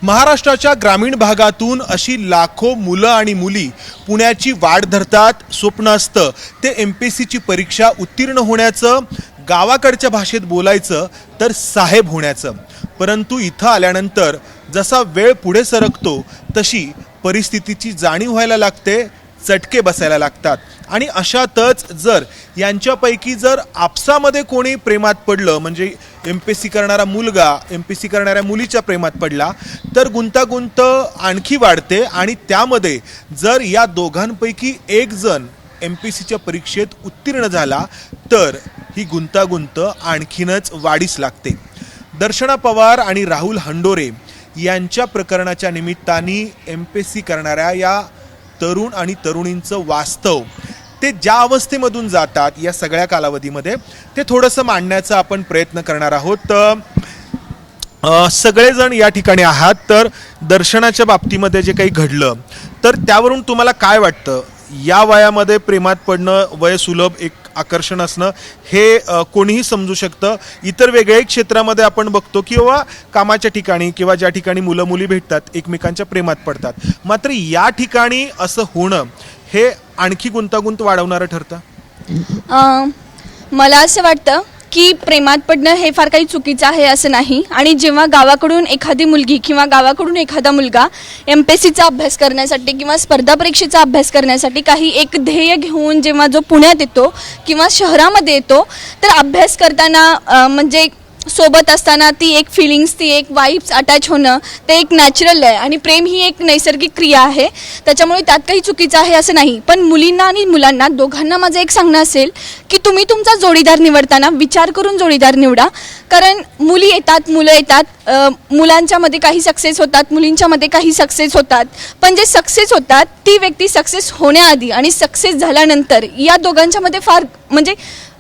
महाराष्ट्राच्या ग्रामीण भागातून अशी लाखो मुलं आणि मुली पुण्याची वाट धरतात. स्वप्न असतं ते MPSCची परीक्षा उत्तीर्ण होण्याचं, गावाकडच्या भाषेत बोलायचं तर साहेब होण्याचं. परंतु इथं आल्यानंतर जसा वेळ पुढे सरकतो तशी परिस्थितीची जाणीव व्हायला लागते, चटके बसायला लागतात. आणि अशातच जर यांच्यापैकी जर आपसामध्ये कोणी प्रेमात पडलं, म्हणजे MPSC करणारा मुलगा MPSC करणाऱ्या मुलीच्या प्रेमात पडला तर गुंतागुंत आणखी वाढते. आणि त्यामध्ये जर या दोघांपैकी एक जण MPSCच्या परीक्षेत उत्तीर्ण झाला तर ही गुंतागुंत आणखीनच वाढीस लागते. दर्शना पवार आणि राहुल हंडोरे यांच्या प्रकरणाच्या निमित्ताने MPSC करणाऱ्या या तरुण आणि तरुणींचं वास्तव, ते ज्या अवस्थेमधून जातात या सगळ्या कालावधीमध्ये, ते थोडंसं मांडण्याचा आपण प्रयत्न करणार आहोत. सगळेजण या ठिकाणी आहात. तर दर्शनाच्या बाबतीमध्ये जे काही घडलं तर त्यावरून तुम्हाला काय वाटतं? या वयामध्ये प्रेमात पडणं, वयसुलभ एक आकर्षण असणं हे कोणीही समजू शकतं. इतर वेगळ्या क्षेत्रामध्ये आपण बघतो किंवा कामाच्या ठिकाणी किंवा ज्या ठिकाणी मुलं मुली भेटतात एकमेकांच्या प्रेमात पडतात. मात्र या ठिकाणी असं होणं हे आणखी गुंतागुंत वाढवणारं ठरतं. मला असं वाटतं की प्रेमात पडणं हे फार काही चुकीचं आहे असं नाही. आणि जेव्हा गावाकडून एखादी मुलगी किंवा गावाकडून एखादा मुलगा MPSCचा अभ्यास करण्यासाठी किंवा स्पर्धा परीक्षेचा अभ्यास करण्यासाठी काही एक ध्येय घेऊन जेव्हा जो पुण्यात येतो किंवा शहरामध्ये येतो, तर अभ्यास करताना म्हणजे सोबत असताना ती एक फिलिंग्स, ती एक वाइब्स अटॅच होणं ते एक नॅचरल आहे. आणि प्रेम ही एक नैसर्गिक क्रिया आहे, त्याच्यामुळे त्यात काही चुकीचं आहे असं नाही. पण मुलींना आणि मुलांना दोघांना माझं एक सांगणं असेल की तुम्ही तुमचा जोडीदार निवडताना विचार करून जोडीदार निवडा. कारण मुली येतात, मुलं येतात, मुलांच्यामध्ये काही सक्सेस होतात, मुलींच्यामध्ये काही सक्सेस होतात. पण जे सक्सेस होतात ती व्यक्ती सक्सेस होण्याआधी आणि सक्सेस झाल्यानंतर या दोघांच्यामध्ये फार म्हणजे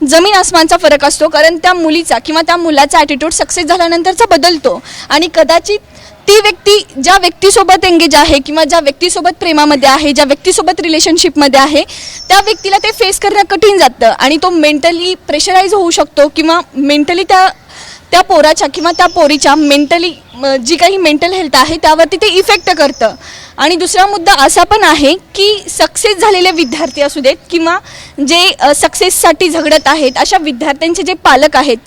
जमीन आसमानचा फरक असतो. कारण त्या मुलीचा किंवा त्या मुलाचा ॲटिट्यूड सक्सेस झाल्यानंतरचा बदलतो. आणि कदाचित ती व्यक्ती ज्या व्यक्तीसोबत एंगेज आहे किंवा ज्या व्यक्तीसोबत प्रेमामध्ये आहे, ज्या व्यक्तीसोबत रिलेशनशिपमध्ये आहे, त्या व्यक्तीला ते फेस करणं कठीण जातं. आणि तो मेंटली प्रेशराईज होऊ शकतो किंवा मेंटली त्या पोराच्या किंवा त्या पोरीच्या मेंटली जी काही मेंटल हेल्थ आहे त्यावरती ते इफेक्ट करतं. आणि दुसरा मुद्दा असा पण आहे की सक्सेस झालेले विद्यार्थी असू देत किंवा जे सक्सेससाठी झगडत आहेत अशा विद्यार्थ्यांचे जे पालक आहेत,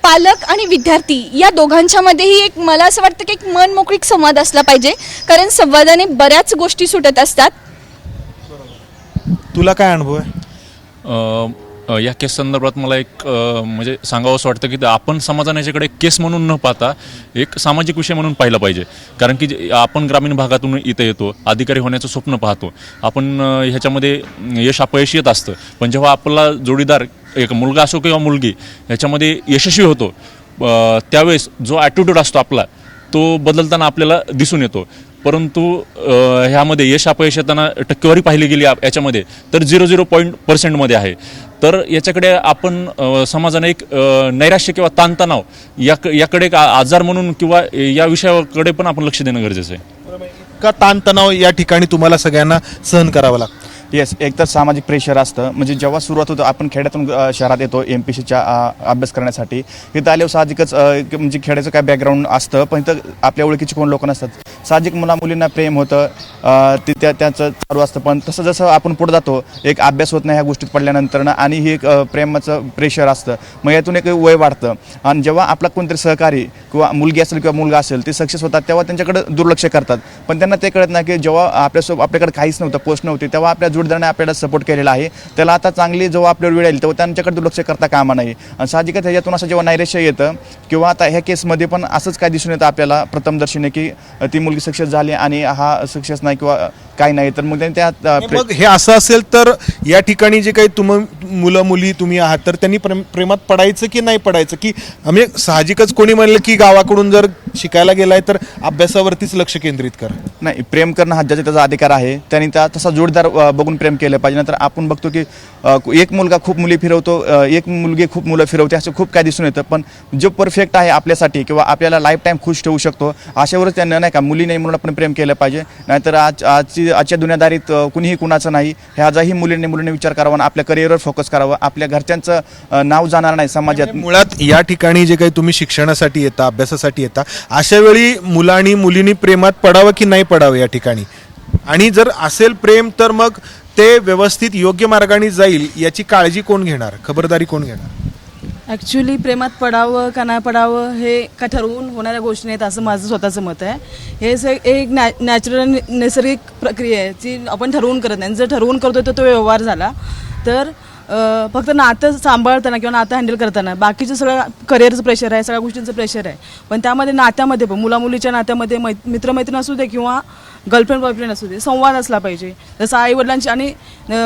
पालक आणि विद्यार्थी या दोघांच्यामध्येही एक मला असं वाटतं की एक मनमोकळीक संवाद असला पाहिजे. कारण संवादाने बऱ्याच गोष्टी सुटत असतात. तुला काय अनुभव आहे? या केस संदर्भात मला एक म्हणजे सांगावं असं वाटतं की आपण समाजाने याच्याकडे एक केस म्हणून न पाहता एक सामाजिक विषय म्हणून पाहिला पाहिजे. कारण की आपण ग्रामीण भागातून इथं येतो, अधिकारी होण्याचं स्वप्न पाहतो, आपण ह्याच्यामध्ये यश अपयश येत असतं. पण जेव्हा आपला जोडीदार एक मुलगा असो किंवा मुलगी ह्याच्यामध्ये यशस्वी होतो, त्यावेळेस जो ॲटिट्यूड असतो आपला तो बदलताना आपल्याला दिसून येतो. परंतु ह्यामध्ये यश अपयश येताना टक्केवारी पाहिली गेली याच्यामध्ये तर 0.0% आहे. तर याच्याकडे आपण समाजाने एक नैराश्य किंवा ताणतणाव याकडे एक आजार म्हणून किंवा या विषयाकडे पण आपण लक्ष देणं गरजेचं आहे. का ताणतणाव या ठिकाणी तुम्हाला सगळ्यांना सहन करावं लागतं? येस, एक तर सामाजिक प्रेशर असतं. म्हणजे जेव्हा सुरुवात होतं, आपण खेड्यातून शहरात येतो MPSCच्या अभ्यास करण्यासाठी. इथं आल्यावर साहजिकच म्हणजे खेड्याचं काय बॅकग्राऊंड असतं, पण इथं आपल्या ओळखीचे कोण लोक नसतात. साहजिक मुलींना प्रेम होतं, ते त्याचं चालू असतं. पण तसं जसं आपण पुढे जातो एक अभ्यास होत नाही ह्या गोष्टीत पडल्यानंतर आणि ही एक प्रेमाचं प्रेशर असतं. मग यातून एक वय वाढतं. आणि जेव्हा आपला कोणतरी सहकारी किंवा मुलगी असेल किंवा मुलगा असेल ते सक्सेस होतात तेव्हा त्यांच्याकडे दुर्लक्ष करतात. पण त्यांना ते कळत नाही की जेव्हा आपल्याकडे काहीच नव्हतं, पोस्ट नव्हती, तेव्हा आपल्या जोडीदाराने आपल्याला सपोर्ट केलेला आहे. त्याला आता चांगली जेव्हा आपल्यावर वेळ येईल तेव्हा त्यांच्याकडे दुर्लक्ष करता कामा नाही. आणि साहजिकच ह्याच्यातून असं जेव्हा नैराश्य येतं किंवा आता ह्या केसमध्ये पण असंच काय दिसून येतं आपल्याला प्रथमदर्शनी की ती मुलगी सक्सेस झाली आणि हा सक्सेस नाही किंवा काही नाही. तर मग त्यात मग हे असं असेल तर या ठिकाणी जे काही मुलं मुली तुम्ही आहात तर त्यांनी प्रेमात पडायचं की नाही पडायचं? की आम्ही साहजिकच कोणी म्हणलं की गावाकडून जर शिकायला गेलाय तर अभ्यासावरतीच लक्ष केंद्रित कर. नाही, प्रेम करणं हा ज्याचा त्याचा अधिकार आहे. त्यांनी तसा जोडीदार बघून प्रेम केलं पाहिजे. नंतर आपण बघतो की एक मुलगा खूप मुली फिरवतो, एक मुलगी खूप मुलं फिरवते, असं खूप काय दिसून येतं. पण जो परफेक्ट आहे आपल्यासाठी किंवा आपल्याला लाईफ टाईम खुश ठेवू शकतो अशावरच त्यांना नाही का मुली नाही म्हणून आपण प्रेम केलं पाहिजे. नाहीतर आजच्या दुनियादारीत कुणीही कुणाचं नाही, ह्याचाही मुलींनी विचार करावा आणि आपल्या करिअरवर फोकस करावा. आपल्या घरच्यांचं नाव जाणार नाही समाजात. मुळात या ठिकाणी जे काही तुम्ही शिक्षणासाठी येता, अभ्यासासाठी येता, अशा वेळी मुलांनी मुलींनी प्रेमात पडावं की नाही पडावं या ठिकाणी, आणि जर असेल प्रेम तर मग ते व्यवस्थित योग्य मार्गाने जाईल याची काळजी कोण घेणार, खबरदारी कोण घेणार? ॲक्च्युली प्रेमात पडावं का नाही पडावं हे का ठरवून होणाऱ्या गोष्टी नाहीत असं माझं स्वतःचं मत आहे. हे एक नॅचरल नैसर्गिक प्रक्रिया आहे जी आपण ठरवून करत नाही. जर ठरवून करतो तर तो व्यवहार झाला. तर फक्त नातं सांभाळताना किंवा नातं हँडल करताना बाकीचं सगळं करिअरचं प्रेशर आहे, सगळ्या गोष्टींचं प्रेशर आहे. पण त्यामध्ये नात्यामध्ये पण मुलामुलीच्या नात्यामध्ये मित्रमैत्रीण असू दे किंवा गर्लफ्रेंड बॉयफ्रेंड असू दे, संवाद असला पाहिजे. जसं आईवडिलांची आणि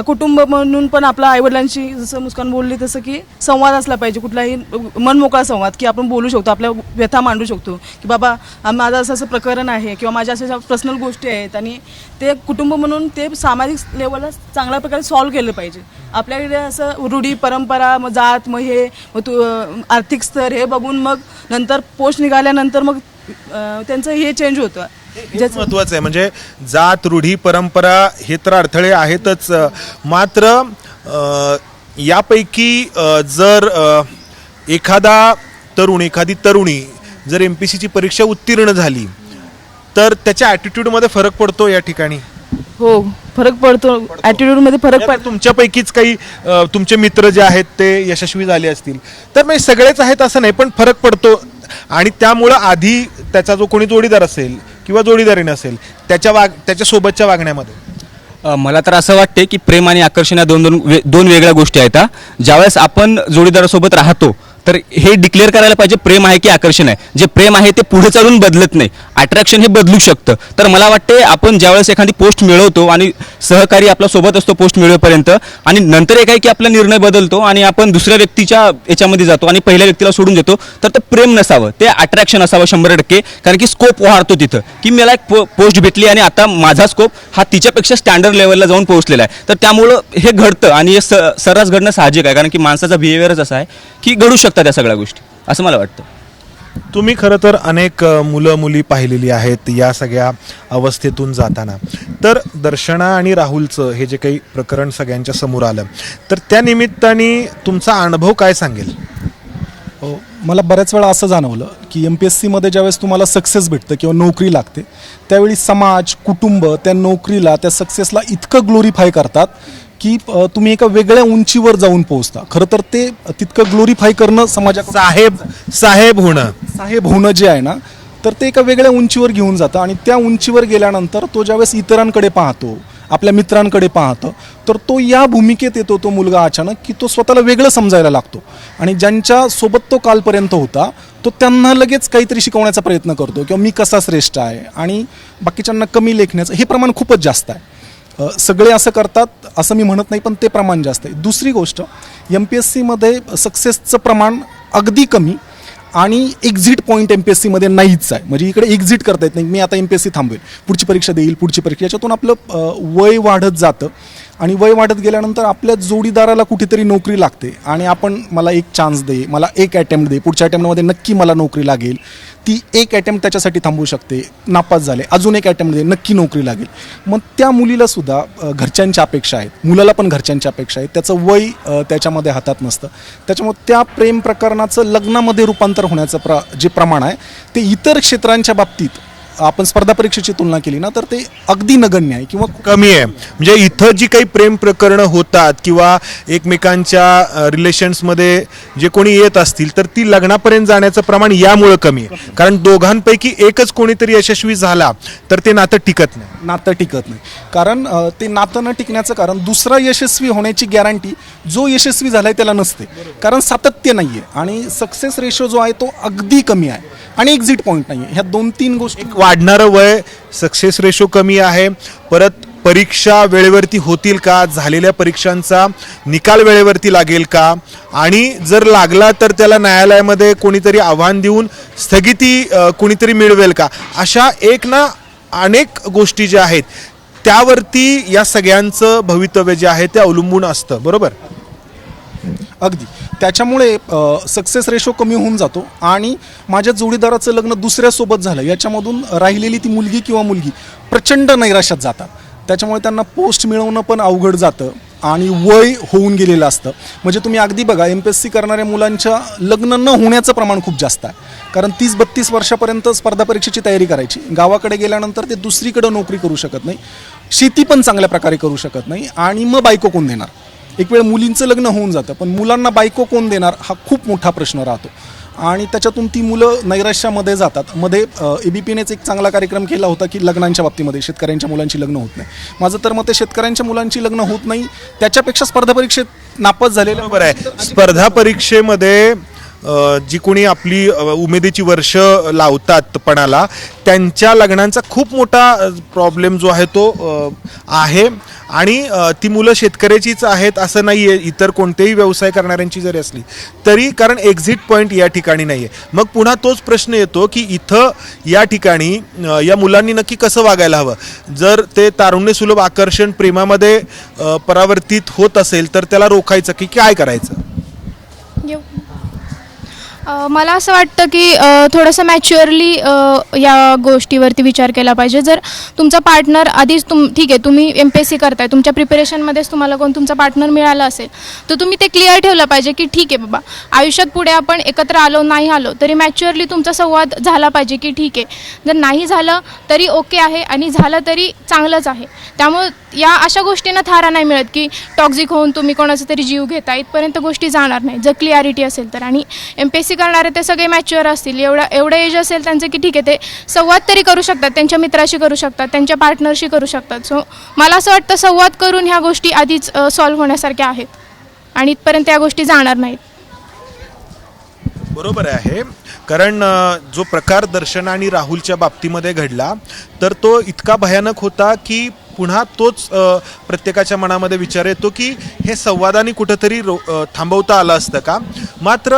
कुटुंब म्हणून पण आपल्या आईवडिलांची जसं मुस्कान बोलली तसं की संवाद असला पाहिजे. कुठलाही मनमोकळा संवाद की आपण बोलू शकतो, आपल्या व्यथा मांडू शकतो की बाबा माझं असं असं प्रकरण आहे किंवा माझ्या अशा पर्सनल गोष्टी आहेत, आणि ते कुटुंब म्हणून ते सामाजिक लेवलला चांगल्या प्रकारे सॉल्व्ह केलं पाहिजे. आपल्याकडे असं रूढी परंपरा, मग जात, मग हे मग तू आर्थिक स्तर हे बघून मग नंतर पोस्ट निघाल्यानंतर मग त्यांचं हे चेंज होतं. हेच महत्वाचं आहे. म्हणजे जात, रूढी, परंपरा हे तर अडथळे आहेतच, मात्र यापैकी जर एखादा तरुण, एखादी तरुणी जर MPSCची परीक्षा उत्तीर्ण झाली तर त्याच्या ॲटिट्यूडमध्ये फरक पडतो या ठिकाणी. हो, फरक पडतो. ॲटिट्यूडमध्ये फरक पडतो. तुमच्यापैकीच काही तुमचे मित्र जे आहेत ते यशस्वी झाले असतील तर म्हणजे सगळेच आहेत असं नाही, पण फरक पडतो. आणि त्यामुळं आधी त्याचा जो कोणी जोडीदार असेल किंवा जोडीदारी नसेल त्याच्या सोबतच्या वागण्यामध्ये मला तर असं वाटते की प्रेम आणि आकर्षण या दोन वेगळ्या गोष्टी आहेत. ज्यावेळेस आपण जोडीदारासोबत राहतो तर हे डिक्लेअर करायला पाहिजे प्रेम आहे की आकर्षण आहे. जे प्रेम आहे ते पुढे चालून बदलत नाही, अट्रॅक्शन हे बदलू शकतं. तर मला वाटते आपण ज्यावेळेस एखादी पोस्ट मिळवतो आणि सहकारी आपल्या सोबत असतो पोस्ट मिळवेपर्यंत, आणि नंतर एक आहे की आपला निर्णय बदलतो आणि आपण दुसऱ्या व्यक्तीच्या याच्यामध्ये जातो आणि पहिल्या व्यक्तीला सोडून देतो, तर ते प्रेम नसावं, ते अट्रॅक्शन असावं 100%. कारण की स्कोप वाढतो तिथं की मला एक पोस्ट भेटली आणि आता माझा स्कोप हा तिच्यापेक्षा स्टँडर्ड लेवलला जाऊन पोहोचलेला आहे. तर त्यामुळं हे घडतं आणि हे सर्रास घडणं साहजिक आहे, कारण की माणसाचा बिहेवियरच असा आहे की घडू शकतात या सगळ्या गोष्टी, असं मला वाटतं. तुम्ही खरं तर अनेक मुलं मुली पाहिलेली आहेत या सगळ्या अवस्थेतून जाताना. तर दर्शना आणि राहुलचं हे जे काही प्रकरण सगळ्यांच्या समोर आलं, तर त्या निमित्ताने तुमचा अनुभव काय सांगेल? मला बऱ्याच वेळा असं जाणवलं की MPSCमध्ये ज्यावेळेस तुम्हाला सक्सेस भेटतं किंवा नोकरी लागते त्यावेळी समाज, कुटुंब त्या नोकरीला, त्या सक्सेसला इतकं ग्लोरीफाय करतात की तुम्ही एका वेगळ्या उंचीवर जाऊन पोहोचता. खरं तर ते तितकं ग्लोरीफाय करणं समाजात साहेब होणं जे आहे ना, तर ते एका वेगळ्या उंचीवर घेऊन जातं. आणि त्या उंचीवर गेल्यानंतर तो ज्यावेळेस इतरांकडे पाहतो, आपल्या मित्रांकडे पाहतो, तर तो या भूमिकेत येतो तो मुलगा अचानक की तो स्वतःला वेगळं समजायला लागतो. आणि ज्यांच्या सोबत तो कालपर्यंत होता तो त्यांना लगेच काहीतरी शिकवण्याचा प्रयत्न करतो किंवा मी कसा श्रेष्ठ आहे, आणि बाकीच्यांना कमी लेखण्याचं हे प्रमाण खूपच जास्त आहे. सगळे असं करतात असं मी म्हणत नाही, पण ते प्रमाण जास्त आहे. दुसरी गोष्ट, MPSCमध्ये सक्सेसचं प्रमाण अगदी कमी आणि एक्झिट पॉईंट MPSCमध्ये नाहीच आहे. म्हणजे इकडे एक्झिट करता येत नाही, मी आता MPSC थांबवेल, पुढची परीक्षा देईल, पुढची परीक्षा, याच्यातून आपलं वय वाढत जातं. आणि वय वाढत गेल्यानंतर आपल्या जोडीदाराला कुठेतरी नोकरी लागते आणि मला एक चान्स दे, मला एक अटेम्प्ट दे, पुढच्या अटेम्प्टमध्ये नक्की मला नोकरी लागेल. ती एक अटेम्प्ट त्याच्यासाठी थांबू शकते, नापास झाले अजून एक अटेम्प्ट दे, नक्की नोकरी लागेल. मग त्या मुलीला सुद्धा घरच्यांच्या अपेक्षा आहेत, मुलाला पण घरच्यांच्या अपेक्षा आहेत, त्याचं वय त्याच्यामध्ये हातात नसतं. त्याच्यामुळे त्या प्रेम प्रकरणाचं लग्नामध्ये रूपांतर होण्याचं जे प्रमाण आहे ते इतर क्षेत्रांच्या बाबतीत आपण स्पर्धा परीक्षेची तुलना केली ना तर ते अगदी नगण्य आहे किंवा कमी आहे. म्हणजे इथं जी काही प्रेम प्रकरणं होतात किंवा एकमेकांच्या रिलेशन्समध्ये जे कोणी येत असतील तर ती लग्नापर्यंत जाण्याचं प्रमाण यामुळं कमी आहे. कारण दोघांपैकी एकच कोणीतरी यशस्वी झाला तर ते नातं टिकत नाही. कारण ते नातं न टिकण्याचं कारण दुसरा यशस्वी होण्याची गॅरंटी जो यशस्वी झालाय त्याला नसते, कारण सातत्य नाही आहे आणि सक्सेस रेशो जो आहे तो अगदी कमी आहे आणि एक्झिट पॉईंट नाही आहे. ह्या 2-3 गोष्टी, वाढणारं वय, सक्सेस रेशो कमी आहे, परत परीक्षा वेळेवरती होतील का, झालेल्या परीक्षांचा निकाल वेळेवरती लागेल का, आणि जर लागला तर त्याला न्यायालयामध्ये कोणीतरी आव्हान देऊन स्थगिती कोणीतरी मिळवेल का, अशा एक ना अनेक गोष्टी ज्या आहेत त्यावरती या सगळ्यांचं भवितव्य जे आहे ते अवलंबून असतं. बरोबर? अगदी त्याच्यामुळे सक्सेस रेशो कमी होऊन जातो आणि माझ्या जोडीदाराचं लग्न दुसऱ्यासोबत झालं याच्यामधून राहिलेली ती मुलगी किंवा मुलगी प्रचंड नैराश्यात जातात. त्याच्यामुळे त्यांना पोस्ट मिळवणं पण अवघड जातं आणि वय होऊन गेलेलं असतं. म्हणजे तुम्ही अगदी बघा MPSC करणाऱ्या मुलांच्या लग्न न होण्याचं प्रमाण खूप जास्त आहे. कारण 30-32 वर्षापर्यंत स्पर्धा परीक्षेची तयारी करायची, गावाकडे गेल्यानंतर ते दुसरीकडे नोकरी करू शकत नाही, शेती पण चांगल्या प्रकारे करू शकत नाही आणि मग बायको कोण देणार. एक वेळ मुलींचं लग्न होऊन जातं पण मुलांना बायको कोण देणार हा खूप मोठा प्रश्न राहतो आणि त्याच्यातून ती मुलं नैराश्यामध्ये जातात. मध्ये ABPनेच एक चांगला कार्यक्रम केला होता की लग्नांच्या बाबतीमध्ये शेतकऱ्यांच्या मुलांची लग्न होत नाही. माझं तर मग ते शेतकऱ्यांच्या मुलांची लग्न होत नाही त्याच्यापेक्षा स्पर्धा परीक्षेत नापास झालेलं बरोबर आहे. स्पर्धा परीक्षेमध्ये जी कोणी आपली उमेदीची वर्ष लावतात पणाला त्यांच्या लग्नांचा खूप मोठा प्रॉब्लेम जो आहे तो आहे आणि ती मुलं शेतकऱ्याचीच आहेत असं नाही आहे, इतर कोणतेही व्यवसाय करणाऱ्यांची जरी असली तरी, कारण एक्झिट पॉईंट या ठिकाणी नाही आहे. मग पुन्हा तोच प्रश्न येतो की इथं या ठिकाणी या मुलांनी नक्की कसं वागायला हवं. जर ते तारुण्य सुलभ आकर्षण प्रेमामध्ये परावर्तित होत असेल तर त्याला रोखायचं की काय करायचं. मला असं वाटतं की थोडंसं मॅच्युअरली या गोष्टीवरती विचार केला पाहिजे. जर तुमचा पार्टनर आधीच ठीक आहे तुम्ही MPSC करताय, तुमच्या प्रिपरेशनमध्येच तुम्हाला कोण तुमचा पार्टनर मिळाला असेल तर तुम्ही ते क्लिअर ठेवलं पाहिजे की ठीक आहे बाबा आयुष्यात पुढे आपण एकत्र आलो नाही आलो तरी मॅच्युअरली तुमचा संवाद झाला पाहिजे की ठीक आहे जर नाही झालं तरी ओके आहे आणि झालं तरी चांगलंच आहे. त्यामुळे या अशा गोष्टींना थारा नाही मिळत की टॉक्झिक होऊन तुम्ही कोणाचा तरी जीव घेता, इथपर्यंत गोष्टी जाणार नाही जर क्लिअरिटी असेल तर. आणि MPSC करणारे ते सगळे मॅच्युअर असतील, एवढं एज असेल त्यांचं की ठीक आहे ते संवाद तरी करू शकतात, त्यांच्या मित्राशी करू शकतात, त्यांच्या पार्टनरशी करू शकतात. सो मला असं वाटतं संवाद करून ह्या गोष्टी आधीच सॉल्व्ह होण्यासारख्या आहेत आणि इथपर्यंत या गोष्टी जाणार नाहीत. बरोबर आहे. कारण जो प्रकार दर्शना आणि राहुलच्या बाबतीमध्ये घडला तर तो इतका भयानक होता की पुन्हा तोच प्रत्येकाच्या मनामध्ये विचार येतो की हे संवादाने कुठंतरी थांबवता आलं असतं का. मात्र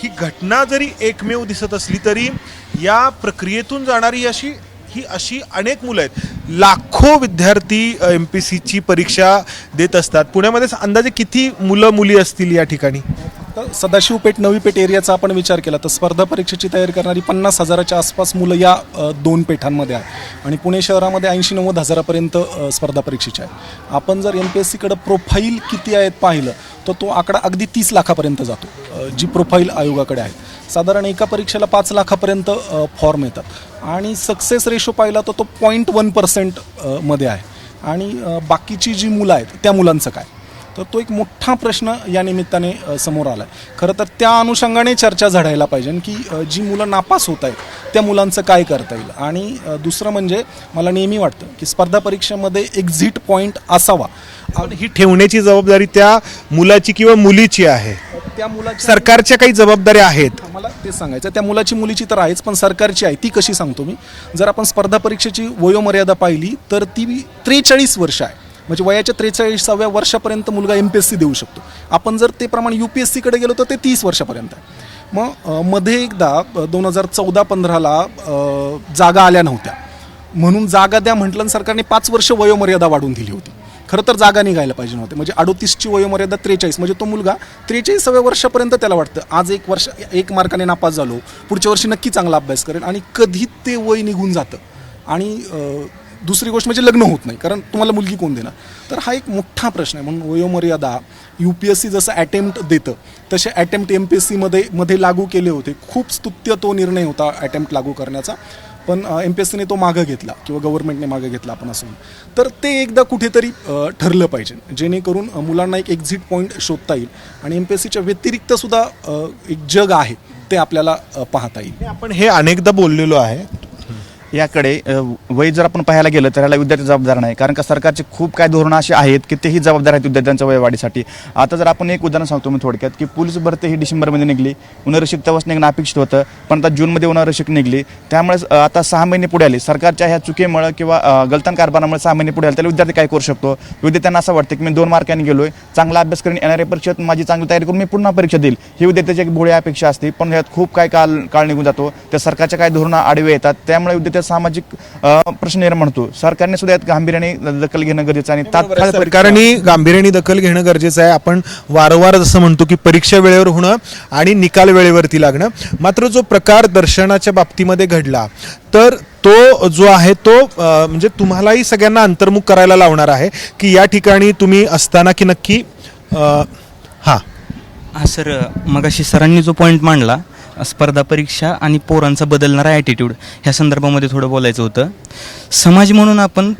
ही घटना जरी एकमेव दिसत असली तरी या प्रक्रियेतून जाणारी अशी अनेक मुलं आहेत. लाखो विद्यार्थी MPSCची परीक्षा देत असतात. पुण्यामध्ये अंदाजे किती मुलं मुली असतील या ठिकाणी. सदाशिव पेठ नवी पेठ एरियाचा आपण विचार केला तर स्पर्धा परीक्षेची तयारी करणारी 50,000च्या आसपास मुलं या 2 पेठांमध्ये आहे आणि पुणे शहरामध्ये 80-90 हजारापर्यंत स्पर्धा परीक्षेची आहे. आपण जर MPSCकडं प्रोफाईल किती आहेत पाहिलं तर तो आकडा अगदी 30 लाखापर्यंत जातो जी प्रोफाईल आयोगाकडे आहे. साधारण एका परीक्षेला 5 लाखापर्यंत फॉर्म येतात आणि सक्सेस रेशो पाहिला तर तो 0.1% मध्ये आहे. आणि बाकीची जी मुलं आहेत त्या मुलांचं काय, तर तो एक मोठा प्रश्न या निमित्ताने समोर आला आहे. खरं तर त्या अनुषंगाने चर्चा झडायला पाहिजे की जी मुलं नापास होत आहेत त्या मुलांचं काय करता येईल. आणि दुसरं म्हणजे मला नेहमी वाटतं की स्पर्धा परीक्षेमध्ये एक्झिट पॉईंट असावा. ही ठेवण्याची जबाबदारी त्या मुलाची किंवा मुलीची आहे. त्या मुलाची सरकारच्या काही जबाबदाऱ्या आहेत. मला ते सांगायचं त्या मुलाची मुलीची तर आहेच पण सरकारची आहे. ती कशी सांगतो मी. जर आपण स्पर्धा परीक्षेची वयोमर्यादा पाहिली तर ती 43 वर्ष आहे. म्हणजे वयाच्या 43व्या वर्षापर्यंत मुलगा MPSC देऊ शकतो. आपण जर ते प्रमाण UPSCकडे गेलो तर ते 30 वर्षापर्यंत आहे. मग मध्ये एकदा 2014-15ला जागा आल्या नव्हत्या म्हणून जागा द्या म्हटलं सरकारने 5 वर्ष वयोमर्यादा वाढवून दिली होती. खरं तर जागा निघायला पाहिजे नव्हते. म्हणजे 38ची वयोमर्यादा 43 म्हणजे तो मुलगा 43व्या वर्षापर्यंत त्याला वाटतं आज 1 मार्काने नापास झालो पुढच्या वर्षी नक्की चांगला अभ्यास करेल आणि कधी ते वय निघून जातं. आणि दुसरी गोष्ट म्हणजे लग्न होत नाही कारण तुम्हाला मुलगी कोण देणार. तर हा एक मोठा प्रश्न आहे. म्हणून वयोमर्यादा UPSC जसं अटेम्प्ट देतं तसे अटेम्प्ट MPSCमध्ये लागू केले होते. खूप स्तुत्य तो निर्णय होता अटेम्प्ट लागू करण्याचा पण MPSCने तो मागं घेतला किंवा गव्हर्नमेंटने मागं घेतला आपण असं. तर ते एकदा कुठेतरी ठरलं पाहिजे जेणेकरून मुलांना एक एक्झिट पॉईंट शोधता येईल आणि MPSCच्या व्यतिरिक्त सुद्धा एक जग आहे ते आपल्याला पाहता येईल. आपण हे अनेकदा बोललेलो आहे. याकडे वय जर आपण पाहायला गेलं तर याला विद्यार्थी जबाबदार नाही कारण का सरकारचे खूप काय धोरणं अशी आहेत की तेही जबाबदार आहेत विद्यार्थ्यांच्या वयवाढीसाठी. आता जर आपण एक उदाहरण सांगतो मी थोडक्यात की पोलीस भरती ही डिसेंबरमध्ये निघली, उन्हाळी तेव्हाच निघणं अपेक्षित होतं पण आता जूनमध्ये उन्हाळी निघली त्यामुळे आता 6 महिने पुढे आले. सरकारच्या ह्या चुकीमुळे किंवा गलतान कारभारामुळे 6 महिने पुढे आले त्याला विद्यार्थी काय करू शकतो. विद्यार्थ्यांना असं वाटतं की मी 2 मार्कांनी गेलोय चांगला अभ्यास करून येणाऱ्या परीक्षेत माझी चांगली तयारी करून मी पुन्हा परीक्षा देईल ही विद्यार्थ्याची एक भोळी अपेक्षा असते. पण ह्यात खूप काय काळ निघून जातो. त्या सरकारच्या काय धोरणं आडवे येतात त्यामुळे विद्यार्थी तिथे सामाजिक प्रश्न निर्माण होतो. सरकारने सुद्धा यात गांभीर्याने दखल घेणं गरजेचं आहे आणि तात्काळ सरकारने गांभीर्याने दखल घेणं गरजेचं आहे. आपण वारंवार जसं म्हणतो की परीक्षा वेळेवर होणं आणि निकाल वेळेवरती लागणं. मात्र जो प्रकार दर्शनाच्या बाबतीमध्ये घडला तर तो जो आहे तो म्हणजे तुम्हालाही सगळ्यांना अंतर्मुख करायला लावणार आहे की या ठिकाणी तुम्ही असताना की नक्की हां हा सर, मगाशी सरांनी जो पॉईंट मांडला स्पर्धा परीक्षा आणि पोरांचा बदलणारा ॲटिट्यूड ह्या संदर्भामध्ये थोडं बोलायचं होतं. समाज म्हणून आपण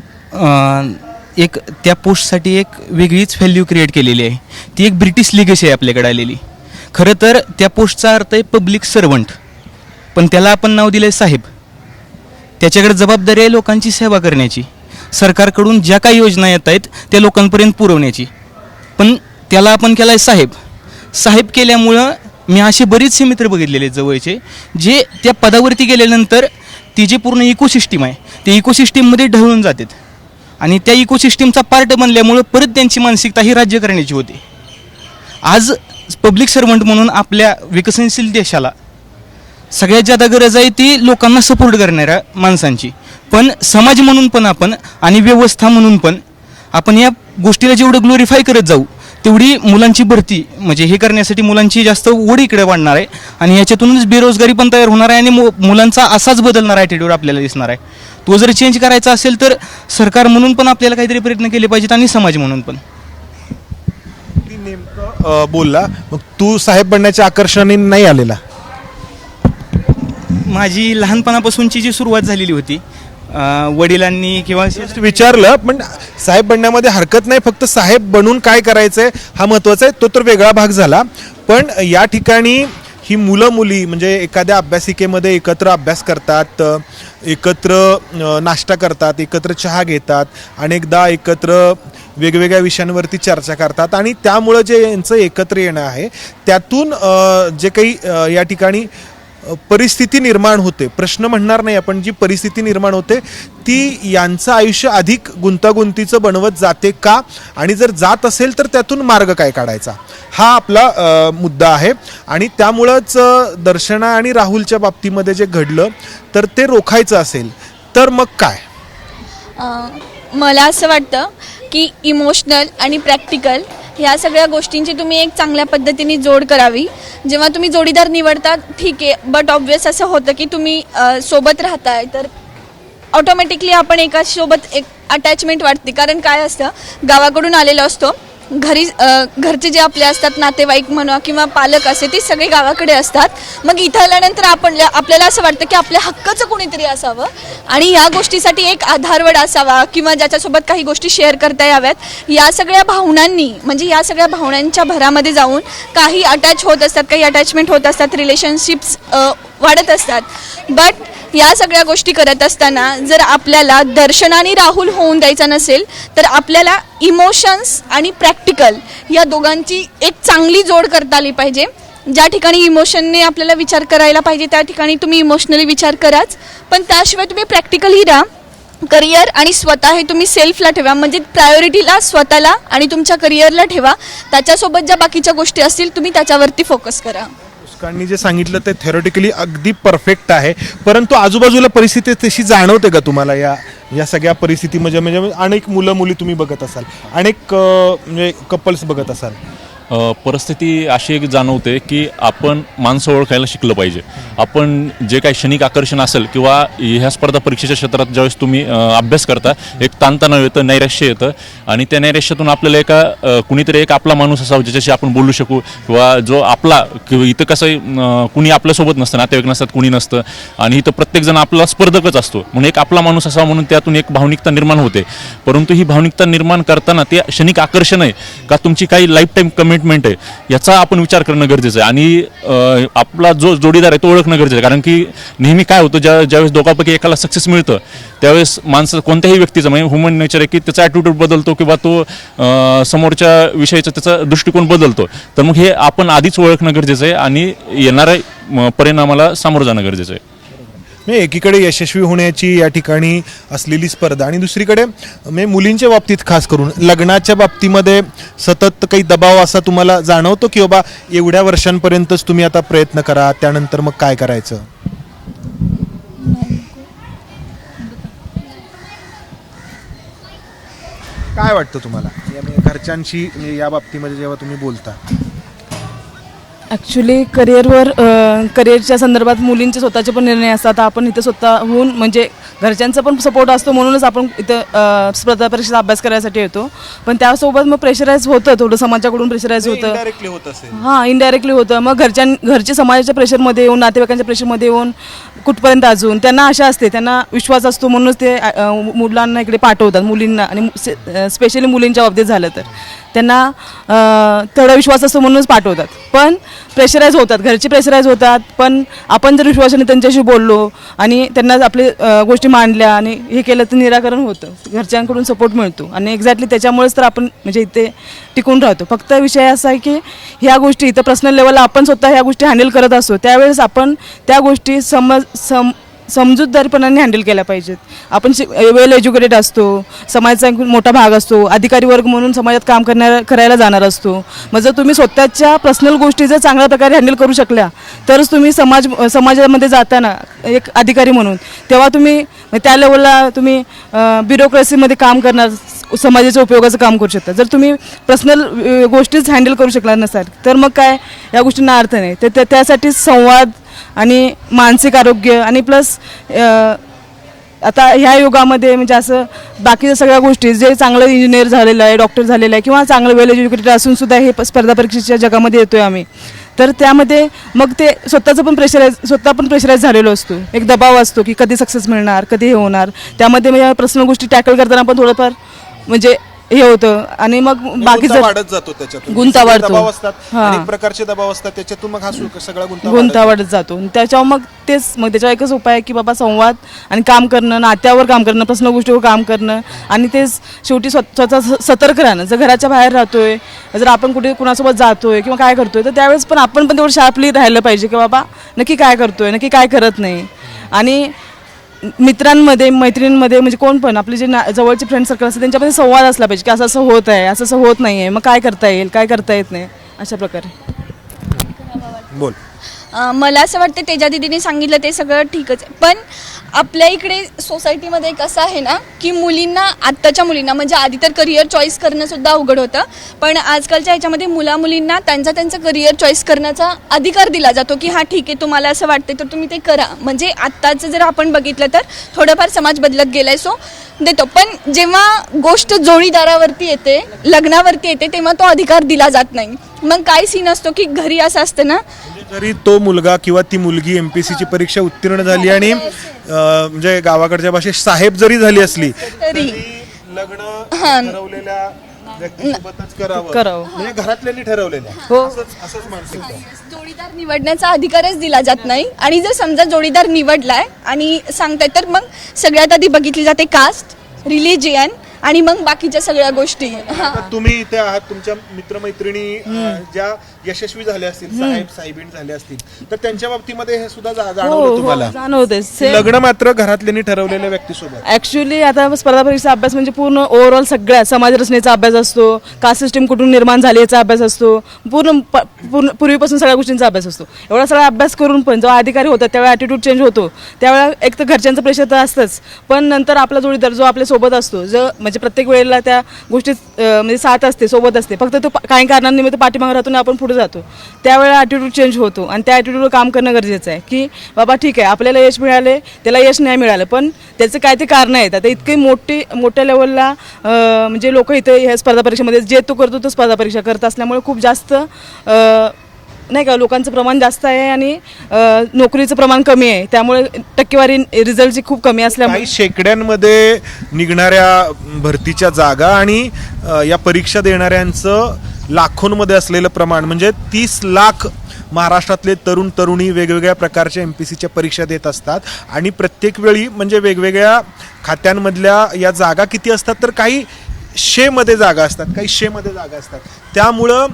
एक त्या पोस्टसाठी एक वेगळीच व्हॅल्यू क्रिएट केलेली आहे. ती एक ब्रिटिश लिगसी आहे आपल्याकडे आलेली. खरं तर त्या पोस्टचा अर्थ आहे पब्लिक सर्वंट, पण त्याला आपण नाव दिलं आहे साहेब. त्याच्याकडे जबाबदारी आहे लोकांची सेवा करण्याची, सरकारकडून ज्या काही योजना येत आहेत त्या लोकांपर्यंत पुरवण्याची, पण त्याला आपण केलं आहे साहेब. साहेब केल्यामुळं मी असे बरेचसे मित्र बघितलेले जवळचे जे त्या पदावरती गेल्यानंतर ती जी पूर्ण इकोसिस्टीम आहे त्या इकोसिस्टीममध्ये ढळून जातात आणि त्या इकोसिस्टीमचा पार्ट बनल्यामुळं परत त्यांची मानसिकता ही राज्य करण्याची होती. आज पब्लिक सर्वंट म्हणून आपल्या विकसनशील देशाला सगळ्यात जादा गरज आहे ती लोकांना सपोर्ट करणाऱ्या माणसांची. पण समाज म्हणून पण आपण आणि व्यवस्था म्हणून पण आपण या गोष्टीला जेवढं ग्लोरिफाय करत जाऊ तेवढी मुलांची भरती म्हणजे हे करण्यासाठी मुलांची जास्त ओढ इकडे वाढणार आहे आणि याच्यातूनच बेरोजगारी पण तयार होणार आहे आणि मुलांचा असाच बदलणारा ॲटिट्यूड आपल्याला दिसणार आहे. तो जर चेंज करायचा असेल तर सरकार म्हणून पण आपल्याला काहीतरी प्रयत्न केले पाहिजेत आणि समाज म्हणून पण. नेमकं बोलला मग तू साहेब बनण्याच्या आकर्षणाने नाही आलेला? माझी लहानपणापासूनची जी सुरुवात झालेली होती वडिलांनी किंवा विचारलं, पण साहेब बनण्यामध्ये हरकत नाही, फक्त साहेब बनून काय करायचंय हा महत्वाचा आहे. तो तर वेगळा भाग झाला. पण या ठिकाणी ही मुलं मुली म्हणजे एखाद्या अभ्यासिकेमध्ये एकत्र अभ्यास करतात, एकत्र नाश्ता करतात, एकत्र चहा घेतात, अनेकदा एकत्र वेगवेगळ्या विषयांवरती चर्चा करतात आणि त्यामुळं जे यांचं एकत्र येणं आहे त्यातून जे काही या ठिकाणी परिस्थिती निर्माण होते, प्रश्न म्हणणार नाही आपण, जी परिस्थिती निर्माण होते ती यांचं आयुष्य अधिक गुंतागुंतीचं बनवत जाते का, आणि जर जात असेल तर त्यातून मार्ग काय काढायचा हा आपला मुद्दा आहे. आणि त्यामुळंच दर्शना आणि राहुलच्या बाबतीमध्ये जे घडलं तर ते रोखायचं असेल तर मग काय? मला असं वाटतं की इमोशनल आणि प्रॅक्टिकल ह्या सगळ्या गोष्टींची तुम्ही एक चांगल्या पद्धतीने जोड करावी. जेव्हा तुम्ही जोडीदार निवडता ठीक आहे, बट ऑब्वियस असं होतं की तुम्ही सोबत राहताय तर ऑटोमॅटिकली आपण एकासोबत एक अटॅचमेंट वाटते. कारण काय असतं, गावाकडून आलेलो असतो, घरचे जे आपले असतात नातेवाईक म्हणा किंवा पालक असे ते सगळे गावाकडे असतात. मग इथं आल्यानंतर आपल्याला असं वाटतं की आपल्या हक्काचं कोणीतरी असावं आणि या गोष्टीसाठी एक आधारवड असावा किंवा ज्याच्यासोबत काही गोष्टी शेअर करता याव्यात. या सगळ्या भावनांनी म्हणजे या सगळ्या भावनांच्या भरामध्ये जाऊन काही अटॅच होत असतात, काही अटॅचमेंट होत असतात, रिलेशनशिप्स वाढत असतात. बट या सगळ्या गोष्टी करत असताना जर आपल्याला दर्शन आणि राहुल होऊन द्यायचा नसेल तर आपल्याला इमोशन्स आणि प्रॅक्टिकल या दोघांची एक चांगली जोड करता आली पाहिजे. ज्या ठिकाणी इमोशनने आपल्याला विचार करायला पाहिजे त्या ठिकाणी तुम्ही इमोशनली विचार कराच, पण त्याशिवाय तुम्ही प्रॅक्टिकली राहा. करिअर आणि स्वतः हे तुम्ही सेल्फला ठेवा, म्हणजे प्रायोरिटीला स्वतःला आणि तुमच्या करिअरला ठेवा. त्याच्यासोबत ज्या बाकीच्या गोष्टी असतील तुम्ही त्याच्यावरती फोकस करा. मुस्काननी जे सांगितलं ते थेरोटिकली अगदी परफेक्ट आहे, परंतु आजूबाजूला परिस्थिती तशी जाणवते का तुम्हाला? या सगळ्या परिस्थिती म्हणजे अनेक मुलं मुली तुम्ही बघत असाल, अनेक म्हणजे कपल्स बघत असाल, परिस्थिती अशी एक जाणवते की आपण माणसं ओळखायला शिकलं पाहिजे. आपण जे काही क्षणिक आकर्षण असेल किंवा ह्या स्पर्धा परीक्षेच्या क्षेत्रात ज्यावेळेस तुम्ही अभ्यास करता एक ताणतणाव येतं, नैराश्य येतं आणि त्या नैराश्यातून आपल्याला कुणीतरी एक आपला माणूस असावा ज्याच्याशी आपण बोलू शकू किंवा जो आपला किंवा इथं कसं कुणी आपल्यासोबत नसतं, नातेवाईक नसतात, कुणी नसतं आणि इथं प्रत्येकजण आपला स्पर्धकच असतो म्हणून एक आपला माणूस असावा म्हणून त्यातून एक भावनिकता निर्माण होते. परंतु ही भावनिकता निर्माण करताना ते क्षणिक आकर्षण आहे का तुमची काही लाईफ टाईम कमिटमेंट आहे याचा आपण विचार करणं गरजेचं आहे. आणि आपला जो जोडीदार आहे तो ओळखणं गरजेचं आहे. कारण की नेहमी काय होतं ज्यावेळेस दोघांपैकी एकाला सक्सेस मिळतं त्यावेळेस माणसं कोणत्याही व्यक्तीचं म्हणजे ह्युमन नेचर आहे की त्याचा ॲटिट्यूड बदलतो किंवा तो समोरच्या विषयाचा त्याचा दृष्टिकोन बदलतो. तर मग हे आपण आधीच ओळखणं गरजेचं आहे आणि येणाऱ्या परिणामाला सामोरं जाणं गरजेचं आहे. एकीकडे यशस्वी होण्याची या ठिकाणी असलेली स्पर्धा आणि दुसरीकडे मुलींच्या बाबतीत खास करून लग्नाच्या बाबतीमध्ये सतत काही दबाव असा तुम्हाला जाणवतो की बाबा एवढ्या वर्षांपर्यंतच तुम्ही आता प्रयत्न करा त्यानंतर मग काय करायचं? काय वाटतं तुम्हाला घरच्यांशी म्हणजे या बाबतीमध्ये जेव्हा तुम्ही बोलता? ॲक्च्युली करिअरच्या संदर्भात मुलींचे स्वतःचे पण निर्णय असतात. आपण इथं स्वतःहून म्हणजे घरच्यांचा पण सपोर्ट असतो म्हणूनच आपण इथं स्पर्धा परीक्षेचा अभ्यास करायसाठी येतो. पण त्यासोबत मग प्रेशराईज होतं, थोडं समाजाकडून प्रेशराईज होतं. इनडायरेक्टली होत असेल. हां, इनडायरेक्टली होतं. मग घरचे समाजाच्या प्रेशरमध्ये येऊन, नातेवाईकांच्या प्रेशरमध्ये येऊन कुठपर्यंत अजून त्यांना आशा असते, त्यांना विश्वास असतो म्हणूनच ते मुलांना इकडे पाठवतात, मुलींना. आणि स्पेशली मुलींच्या बाबतीत झालं तर त्यांना तेवढा विश्वास असतो म्हणूनच पाठवतात. पण प्रेशराईज होतात, घरचे प्रेशराईज होतात. पण आपण जर विश्वासाने त्यांच्याशी बोललो आणि त्यांना आपले गोष्टी मांडल्या आणि हे केलं तर निराकरण होतं, घरच्यांकडून सपोर्ट मिळतो. आणि एक्झॅक्टली त्याच्यामुळेच तर आपण म्हणजे इथे टिकून राहतो. फक्त विषय असा आहे की ह्या गोष्टी इथं पर्सनल लेवलला आपण स्वतः ह्या गोष्टी हँडल करत असतो, त्यावेळेस आपण त्या गोष्टी समजूतदारपणाने हँडल केल्या पाहिजेत. आपण वेल एज्युकेटेड असतो, समाजाचा एक मोठा भाग असतो, अधिकारी वर्ग म्हणून समाजात काम करायला जाणार असतो. मग जर तुम्ही स्वतःच्या पर्सनल गोष्टी जर चांगल्या प्रकारे हँडल करू शकल्या तरच तुम्ही समाजामध्ये जाताना एक अधिकारी म्हणून तेव्हा तुम्ही त्या लेवलला तुम्ही ब्युरोक्रेसीमध्ये काम करणार, समाजाच्या उपयोगाचं काम करू शकता. जर तुम्ही पर्सनल गोष्टीच हँडल करू शकणार नसाल तर मग काय या गोष्टींना अर्थ नाही. तर त्यासाठी संवाद आणि मानसिक आरोग्य आणि प्लस आता ह्या युगामध्ये म्हणजे असं बाकीच्या सगळ्या गोष्टी, जे चांगलं इंजिनियर झालेलं आहे, डॉक्टर झालेलं आहे किंवा चांगलं वेल एज्युकेटेड असून सुद्धा हे स्पर्धा परीक्षेच्या जगामध्ये येतोय आम्ही, तर त्यामध्ये मग ते स्वतः पण प्रेशराईज झालेलो असतो. एक दबाव असतो की कधी सक्सेस मिळणार, कधी हे होणार. त्यामध्ये म्हणजे पर्सनल गोष्टी टॅकल करताना पण थोडंफार म्हणजे हे होतं. आणि मग बाकी गुंता वाढत जातो त्याच्यातून. गुंता वाढतो. दबाव असतात, हां. अनेक प्रकारचे दबाव असतात, त्याच्यातून मग हा सगळा गुंता वाढत जातो. त्याच्यावर मग त्याच्यावर एकच उपाय आहे की बाबा संवाद आणि काम करणं, नात्यावर काम करणं, पर्सनल गोष्टीवर काम करणं. आणि तेच शेवटी स्वतः सतर्क राहणं. जर घराच्या बाहेर राहतोय, जर आपण कुठे कुणासोबत जातोय किंवा काय करतोय तर त्यावेळेस पण आपण पण तेवढं शार्पली राहिलं पाहिजे की बाबा नक्की काय करतोय, नक्की काय करत नाही. आणि मित्रांमध्ये, मैत्रिणींमध्ये म्हणजे कोण पण आपले जे जवळचे फ्रेंड सर्कल असतात त्यांच्यामध्ये संवाद असला पाहिजे की असं असं होत आहे, असं असं होत नाही आहे, मग काय करता येईल, काय करता येत नाही, अशा प्रकारे. बोल. मला असं वाटतं तेजा दीदीने सांगितलं ते सगळं ठीकच आहे. पण आपल्या इकडे सोसायटीमध्ये एक असं आहे ना की आत्ताच्या मुलींना म्हणजे आधी तर करिअर चॉईस करणं सुद्धा अवघड होतं, पण आजकालच्या ह्याच्यामध्ये मुलींना त्यांचं करिअर चॉईस करण्याचा अधिकार दिला जातो की हां ठीक आहे, तुम्हाला असं वाटतं तर तुम्ही ते करा. म्हणजे आत्ताचं जर आपण बघितलं तर थोडंफार समाज बदलत गेलाय, सो देतो. पण जेव्हा गोष्ट जोडीदारावरती येते, लग्नावरती येते, तेव्हा तो अधिकार दिला जात नाही. मग काय सीन असतो की घरी असं असतं ना, जरी तो मुलगा किंवा ती मुलगी एमपीसीची परीक्षा उत्तीर्ण झाली आणि म्हणजे गावाकडच्या भाषेत साहेब जरी झाली असली तरी लग्न ठरवलेल्या व्यक्तीसोबतच करावं, म्हणजे घरातल्यांनी ठरवलेल्या. असंच मानसिकता. जोडीदार निवडण्याचा अधिकारच दिला जात नाही. आणि जर समजा जोडीदार निवडलाय आणि सांगताय तर मग सगळ्यात आधी बघितली जाते कास्ट, रिलिजियन आणि मग बाकीच्या सगळ्या गोष्टी. आता तुम्ही इथे आहात, तुमच्या मित्रमैत्रिणी ज्या यशस्वी झाल्या असतील, साहेब साहेबीण झाले असतील, तर त्यांच्या बाबतीमध्ये हे सुद्धा जाणवलं तुम्हाला? जाणवते. लग्न मात्र घरातल्यांनी ठरवलेल्या व्यक्तीसोबत. ऍक्च्युली आता स्पर्धा परीक्षा अभ्यास म्हणजे पूर्ण ओव्हरऑल सगळ्या समाज रचनेचा अभ्यास असतो, कास्ट सिस्टीम कुठून निर्माण झाली याचा अभ्यास असतो, पूर्वीपासून सगळ्या गोष्टींचा अभ्यास असतो. एवढा सगळा अभ्यास करून पण जेव्हा अधिकारी होतात त्यावेळेला ॲटिट्यूड चेंज होतो. त्यावेळेला एक तर घरच्यांचं प्रेशर तर असतंच, पण नंतर आपला जोडीदार जो आपल्या सोबत असतो, जो म्हणजे प्रत्येक वेळेला त्या गोष्टीत म्हणजे साथ असते, सोबत असते, फक्त तो काही कारणांनिमित्त पाठीमागे राहतो आणि आपण पुढे जातो, त्यावेळेला ॲटिट्यूड चेंज होतो. आणि त्या ॲटिट्यूडवर काम करणं गरजेचं आहे की बाबा ठीक आहे, आपल्याला यश मिळाले, त्याला यश नाही मिळालं, पण त्याचं काय ते कारणं आहेत. आता इतकी मोठ्या लेवलला म्हणजे लोक इथे ह्या स्पर्धा परीक्षेमध्ये जे तो करतो तो स्पर्धा परीक्षा करत असल्यामुळे खूप जास्त नाही का लोकांचं प्रमाण जास्त आहे आणि नोकरीचं प्रमाण कमी आहे. त्यामुळे टक्केवारी रिझल्टची खूप कमी असल्यामुळे काही शेकड्यांमध्ये निघणाऱ्या भरतीच्या जागा आणि या परीक्षा देणाऱ्यांचं लाखोंमध्ये असलेलं प्रमाण, म्हणजे 30 लाख महाराष्ट्रातले तरुण तरुणी वेगवेगळ्या प्रकारच्या एमपीसीच्या परीक्षा देत असतात. आणि प्रत्येक वेळी म्हणजे वेगवेगळ्या खात्यांमधल्या या जागा किती असतात, तर काही शेमध्ये जागा असतात, काही शेमध्ये जागा असतात. त्यामुळं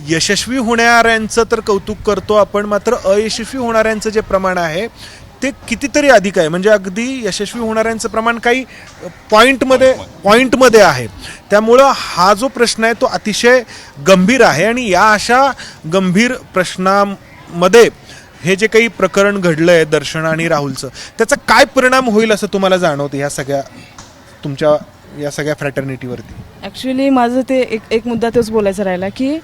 यशस्वी होणाऱ्यांचं तर कौतुक करतो आपण, मात्र अयशस्वी होणाऱ्यांचं जे प्रमाण आहे ते कितीतरी अधिक आहे. म्हणजे अगदी यशस्वी होणाऱ्यांचं प्रमाण काही पॉईंटमध्ये आहे. त्यामुळं हा जो प्रश्न आहे तो अतिशय गंभीर आहे. आणि या अशा गंभीर प्रश्नामध्ये हे जे काही प्रकरण घडलं आहे दर्शन आणि राहुलचं, त्याचा काय परिणाम होईल असं तुम्हाला जाणवतं ह्या सगळ्या तुमच्या या सगळ्या फ्रॅटर्निटीवरती? ॲक्च्युली माझं ते एक मुद्दा तोच बोलायचा राहिला की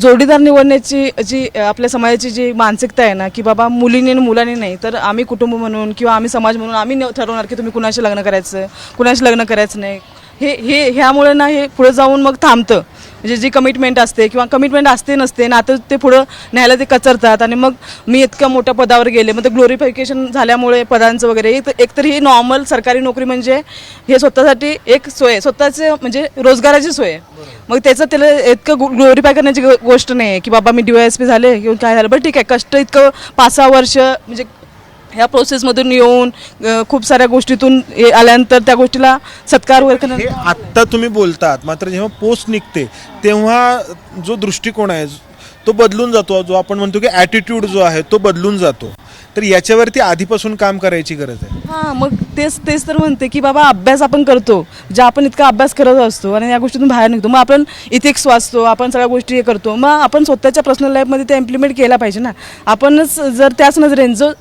जोडीदार निवडण्याची जी आपल्या समाजाची जी मानसिकता आहे ना की बाबा मुलीने आणि मुलाने नाही तर आम्ही कुटुंब म्हणून किंवा आम्ही समाज म्हणून आम्ही ठरवणार की तुम्ही कुणाशी लग्न करायचं कुणाशी लग्न करायचं नाही ह्यामुळे ना हे पुढे जाऊन मग थांबतं. म्हणजे जी कमिटमेंट असते किंवा कमिटमेंट असते नसते ना आता ते पुढं न्यायला ते कचरतात आणि मग मी इतक्या मोठ्या पदावर गेले मग ते ग्लोरिफिकेशन झाल्यामुळे पदांचं वगैरे एकतर ही नॉर्मल सरकारी नोकरी म्हणजे हे स्वतःसाठी एक सोय स्वतःचे म्हणजे रोजगाराची सोय आहे. मग त्याचं त्याला इतकं ग्लोरिफाय करण्याची गोष्ट नाही आहे की बाबा मी DYSP झाले किंवा काय झालं बरं ठीक आहे कष्ट इतकं 5-6 वर्ष म्हणजे ह्या प्रोसेसमधून येऊन खूप साऱ्या गोष्टीतून आल्यानंतर त्या गोष्टीला सत्कार वगैरे हे आत्ता तुम्ही बोलतात मात्र जेव्हा पोस्ट निघते तेव्हा जो दृष्टिकोन आहे तो बदलून जातो. जो आपण म्हणतो की ॲटिट्यूड जो आहे तो बदलून जातो. तर याच्यावरती आधीपासून काम करायची गरज आहे. हां मग तेच तर म्हणते की बाबा अभ्यास आपण करतो ज्या आपण इतका अभ्यास करत असतो आणि या गोष्टीतून बाहेर निघतो मग आपण इथिक्स वाचतो आपण सगळ्या गोष्टी हे करतो मग आपण स्वतःच्या पर्सनल लाईफमध्ये ते इम्प्लिमेंट केला पाहिजे ना. आपणच जर त्याच नजरेने जो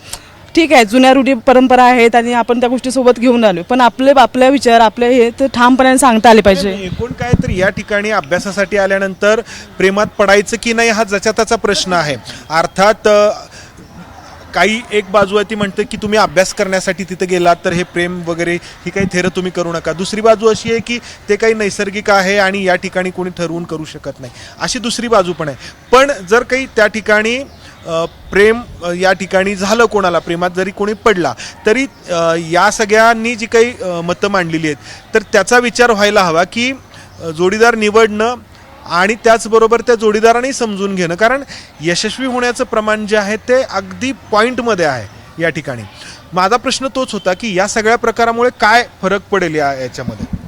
ठीक आहे जुन्या रूढी परंपरा आहेत आणि आपण त्या गोष्टीसोबत घेऊन आलो पण आपले विचार आपले हे तर ठामपणे सांगता आले पाहिजे. एकूण काय तर या ठिकाणी अभ्यासासाठी आल्यानंतर प्रेमात पडायचं की नाही हा ज्याचा त्याचा प्रश्न आहे. अर्थात काही एक बाजू आहे ती म्हणते की तुम्ही अभ्यास करण्यासाठी तिथे गेलात तर हे प्रेम वगैरे ही काही थेरं तुम्ही करू नका. दुसरी बाजू अशी आहे की ते काही नैसर्गिक आहे आणि या ठिकाणी कोणी ठरवून करू शकत नाही अशी दुसरी बाजू पण आहे. पण जर काही त्या ठिकाणी प्रेम या ठिकाणी झालं कोणाला प्रेमात जरी कोणी पडला तरी या सगळ्यांनी जी काही मतं मांडलेली आहेत तर त्याचा विचार व्हायला हवा की जोडीदार निवडणं आणि त्याचबरोबर त्या जोडीदाराने समजून घेणं कारण यशस्वी होण्याचं प्रमाण जे आहे ते अगदी पॉईंटमध्ये आहे या ठिकाणी. माझा प्रश्न तोच होता की या सगळ्या प्रकारामुळे काय फरक पडेल याच्यामध्ये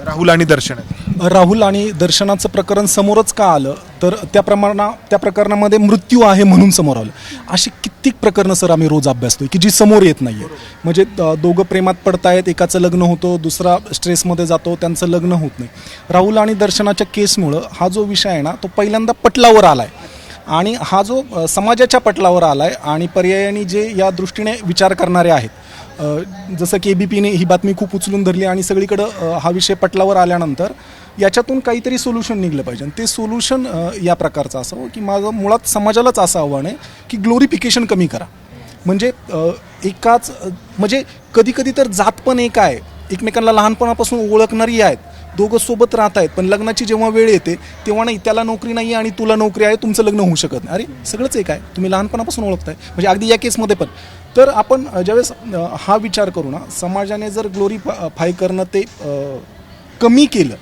राहुल आणि दर्शनात. राहुल आणि दर्शनाचं प्रकरण समोरच का आलं तर त्या प्रकरणामध्ये मृत्यू आहे म्हणून समोर आलं. अशी कित्येक प्रकरणं सर आम्ही रोज अभ्यासतोय की जी समोर येत नाही आहे. म्हणजे दोघं प्रेमात पडतायत एकाचं लग्न होतं दुसरा स्ट्रेसमध्ये जातो त्यांचं लग्न होत नाही. राहुल आणि दर्शनाच्या केसमुळं हा जो विषय आहे ना तो पहिल्यांदा पटलावर आला आहे आणि हा जो समाजाच्या पटलावर आला आहे आणि पर्यायाने जे या दृष्टीने विचार करणारे आहेत जसं की ABPने ही बातमी खूप उचलून धरली आणि सगळीकडं हा विषय पटलावर आल्यानंतर याच्यातून काहीतरी सोल्युशन निघलं पाहिजे. आणि ते सोल्युशन या प्रकारचं असावं की माझं मुळात समाजालाच असं आव्हान आहे की ग्लोरिफिकेशन कमी करा. म्हणजे एकाच म्हणजे कधी तर जात पण एक आहे एकमेकांना लहानपणापासून ओळखणारी आहेत दोघं सोबत राहत आहेत पण लग्नाची जेव्हा वेळ येते तेव्हा नाही त्याला नोकरी नाही आणि तुला नोकरी आहे तुमचं लग्न होऊ शकत नाही. अरे सगळंच एक आहे तुम्ही लहानपणापासून ओळखताय म्हणजे अगदी या केसमध्ये पण. तर आपण ज्यावेळेस हा विचार करू ना समाजाने जर ग्लोरीफाय करणं ते कमी केलं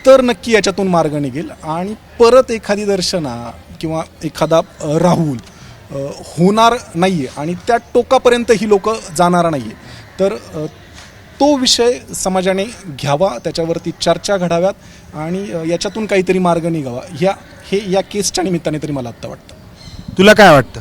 तर नक्की याच्यातून मार्ग निघेल आणि परत एखादी दर्शना किंवा एखादा राहुल होणार नाही आहे आणि त्या टोकापर्यंत ही लोक जाणार नाही आहे. तर तो विषय समाजाने घ्यावा त्याच्यावरती चर्चा घडाव्यात आणि याच्यातून काहीतरी मार्ग निघावा या केसच्या निमित्ताने तरी मला आत्ता वाटतं. तुला काय वाटतं?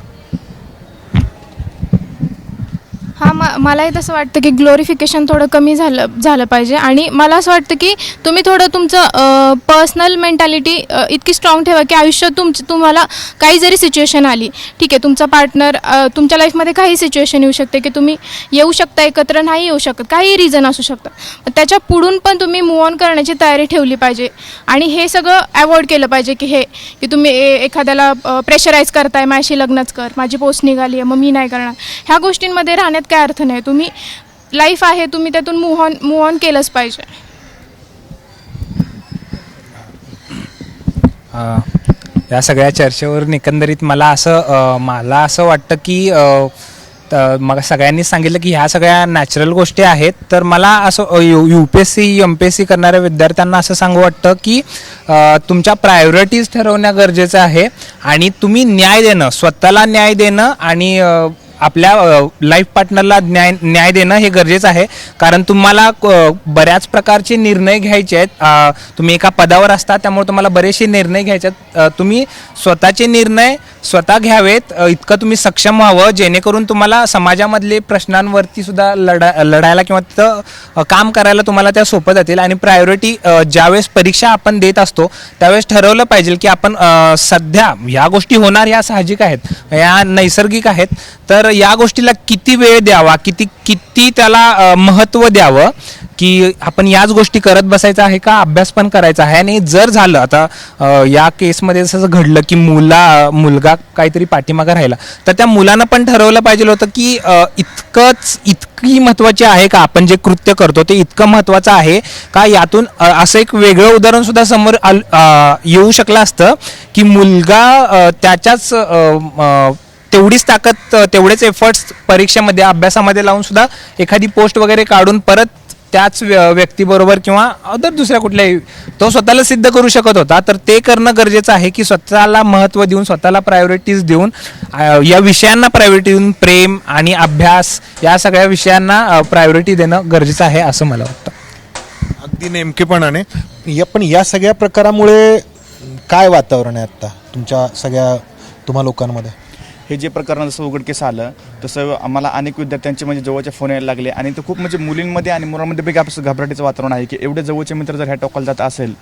हां मलाही तसं वाटतं की ग्लोरिफिकेशन थोडं कमी झालं पाहिजे आणि मला असं वाटतं की तुम्ही थोडं तुमचं पर्सनल मेंटॅलिटी इतकी स्ट्रॉंग ठेवा की आयुष्यात तुम्हाला काही जरी सिच्युएशन आली ठीक आहे तुमचा पार्टनर तुमच्या लाईफमध्ये काही सिच्युएशन येऊ शकते की तुम्ही येऊ शकता एकत्र नाही येऊ शकत काही रिझन असू शकतं त्याच्या पुढून पण तुम्ही मूव्ह ऑन करण्याची तयारी ठेवली पाहिजे आणि हे सगळं अवॉइड केलं पाहिजे की तुम्ही एखाद्याला प्रेशराईज करताय माझी लग्नच कर माझी पोस्ट निघाली आहे मग मी नाही करणार ह्या गोष्टींमध्ये राहण्यात काय अर्थ नाही. तुम्ही लाईफ आहे तुम्ही त्यातून मूव्ह ऑन केलंच पाहिजे. या सगळ्या चर्चेवरून एकंदरीत मला असं वाटतं की मग सगळ्यांनी सांगितलं की ह्या सगळ्या नॅचरल गोष्टी आहेत तर मला असं UPSC MPSC करणाऱ्या विद्यार्थ्यांना असं सांगू वाटतं की तुमच्या प्रायोरिटीज ठरवणं गरजेचं आहे आणि तुम्ही न्याय देणं स्वतःला न्याय देणं आणि आपल्या लाईफ पार्टनरला न्याय देणं हे गरजेचं आहे कारण तुम्हाला बऱ्याच प्रकारचे निर्णय घ्यायचे आहेत. तुम्ही एका पदावर असता त्यामुळे तुम्हाला बरेचसे निर्णय घ्यायचे आहेत. तुम्ही स्वतःचे निर्णय स्वतः घ्यावेत इतकं तुम्ही सक्षम व्हावं जेणेकरून तुम्हाला समाजामधले प्रश्नांवरती सुद्धा लढायला किंवा तिथं काम करायला तुम्हाला त्या सोपं जातील. आणि प्रायोरिटी ज्यावेळेस परीक्षा आपण देत असतो त्यावेळेस ठरवलं पाहिजे की आपण सध्या ह्या गोष्टी होणार ह्या साहजिक आहेत या नैसर्गिक आहेत तर या गोष्टीला किती वेळ द्यावा किती त्याला महत्त्व द्यावं की आपण याच गोष्टी करत बसायचं आहे का अभ्यास पण करायचा आहे. आणि जर झालं आता या केसमध्ये जसं घडलं की मुलगा काहीतरी पाठीमागं राहिला, तर त्या मुलानं पण ठरवलं पाहिजे होतं की इतकी महत्त्वाची आहे का आपण जे कृत्य करतो ते इतकं महत्त्वाचं आहे का. यातून असं एक वेगळं उदाहरण सुद्धा समोर येऊ शकलं असतं की मुलगा त्याच्याच तेवढीच ताकद तेवढेच एफर्ट्स परीक्षेमध्ये अभ्यासामध्ये लावून सुद्धा एखादी पोस्ट वगैरे काढून परत त्याच व्यक्तीबरोबर किंवा अदर दुसऱ्या कुठल्याही तो स्वतःला सिद्ध करू शकत होता. तर ते करणं गरजेचं आहे की स्वतःला महत्त्व देऊन स्वतःला प्रायोरिटीज देऊन या विषयांना प्रायोरिटी देऊन प्रेम आणि अभ्यास या सगळ्या विषयांना प्रायोरिटी देणं गरजेचं आहे असं मला वाटतं. अगदी नेमकेपणाने पण या सगळ्या प्रकारामुळे काय वातावरण आहे आता तुमच्या सगळ्या तुम्हा लोकांमध्ये? हे जे प्रकरण जसं उघडकीस आलं तसं आम्हाला अनेक विद्यार्थ्यांचे म्हणजे जवळचे फोन यायला लागले आणि ते खूप म्हणजे मुलींमध्ये आणि मुलांमध्ये वेगळ्या घबराटीचं वातावरण आहे की एवढे जवळचे मित्र जर ह्या टोकाला जात असेल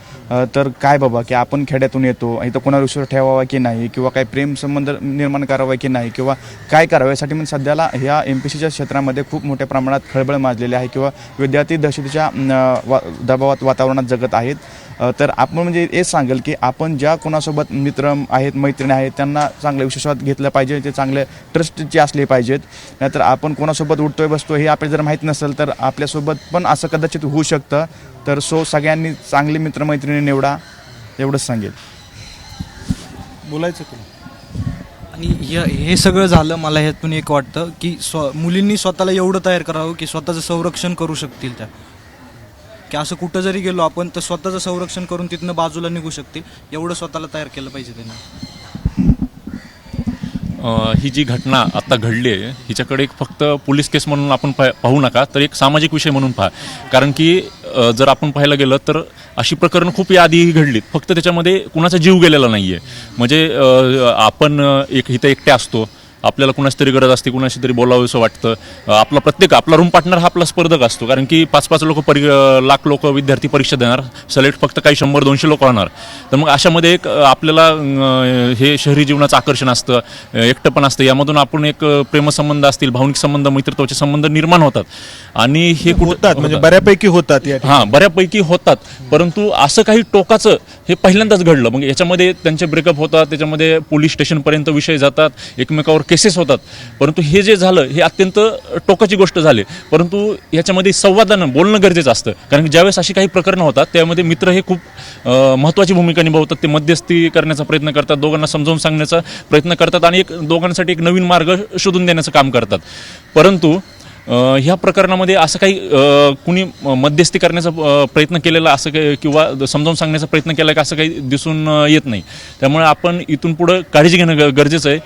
तर काय बाबा की आपण खेड्यातून येतो इथं कोणावर विश्वास ठेवावा की नाही किंवा काही प्रेम संबंध निर्माण करावा की नाही किंवा काय करावं यासाठी म्हणजे सध्याला ह्या MPSCच्या क्षेत्रामध्ये खूप मोठ्या प्रमाणात खळबळ माजलेली आहे किंवा विद्यार्थी दहशतीच्या दबावात वातावरणात जगत आहेत. तर आपण म्हणजे हेच सांगेल की आपण ज्या कोणासोबत मित्र आहेत मैत्रिणी आहेत त्यांना चांगल्या विश्वासात घेतलं पाहिजे, ते चांगले ट्रस्टचे असले पाहिजेत. नाहीतर आपण कोणासोबत उठतोय बसतोय हे आपल्याला जर माहीत नसेल तर आपल्यासोबत पण असं कदाचित होऊ शकतं. तर सगळ्यांनी चांगली मित्रमैत्रिणी निवडा एवढंच सांगेल. बोलायचं तुला? आणि हे सगळं झालं मला ह्यातून एक वाटतं की मुलींनी स्वतःला एवढं तयार करावं की स्वतःचं संरक्षण करू शकतील त्या, की असं कुठं जरी गेलो आपण तर स्वतःचं संरक्षण करून तिथनं बाजूला निघू शकतील एवढं स्वतःला तयार केलं पाहिजे त्यांनी. ही जी घटना आता घडली आहे हिच्याकडे एक फक्त पोलीस केस म्हणून आपण पाहू नका, तर एक सामाजिक विषय म्हणून पहा. कारण की जर आपण पाहायला गेलं तर अशी प्रकरणं खूप याआधीही घडलीत, फक्त त्याच्यामध्ये कुणाचा जीव गेलेला नाही आहे. म्हणजे आपण इथं एकटे असतो, आपल्याला कुणाची तरी गरज असते, कुणाशी तरी बोलावं असं वाटतं. आपला रूम पार्टनर हा आपला स्पर्धक असतो, कारण की 5-5 लाख लोक विद्यार्थी परीक्षा देणार, सिलेक्ट फक्त काही 100-200 लोक होणार. तर मग अशामध्ये एक आपल्याला हे शहरी जीवनाचं आकर्षण असतं, एकटं पण असतं, यामधून आपण एक प्रेमसंबंध असतील, भावनिक संबंध, मित्रत्वाचे संबंध निर्माण होतात. आणि हे होतात म्हणजे बऱ्यापैकी होतात. हां, बऱ्यापैकी होतात. परंतु असं काही टोकाचं हे पहिल्यांदाच घडलं. मग याच्यामध्ये त्यांचे ब्रेकअप होतात, त्याच्यामध्ये पोलीस स्टेशनपर्यंत विषय जातात, एकमेकावर केसेस होतात. परंतु हे जे झालं हे अत्यंत टोकाची गोष्ट झाली. परंतु याच्यामध्ये संवादानं बोलणं गरजेचं असतं, कारण की ज्यावेळेस अशी काही प्रकरणं होतात त्यामध्ये मित्र हे खूप महत्त्वाची भूमिका निभावतात. ते मध्यस्थी करण्याचा प्रयत्न करतात, दोघांना समजावून सांगण्याचा प्रयत्न करतात आणि दोघांसाठी एक नवीन मार्ग शोधून देण्याचं काम करतात. परंतु ह्या प्रकरणामध्ये असं काही कुणी मध्यस्थी करण्याचा प्रयत्न केलेला असं काही किंवा समजावून सांगण्याचा प्रयत्न केला का असं काही दिसून येत नाही. त्यामुळे आपण इथून पुढं काळजी घेणं गरजेचं आहे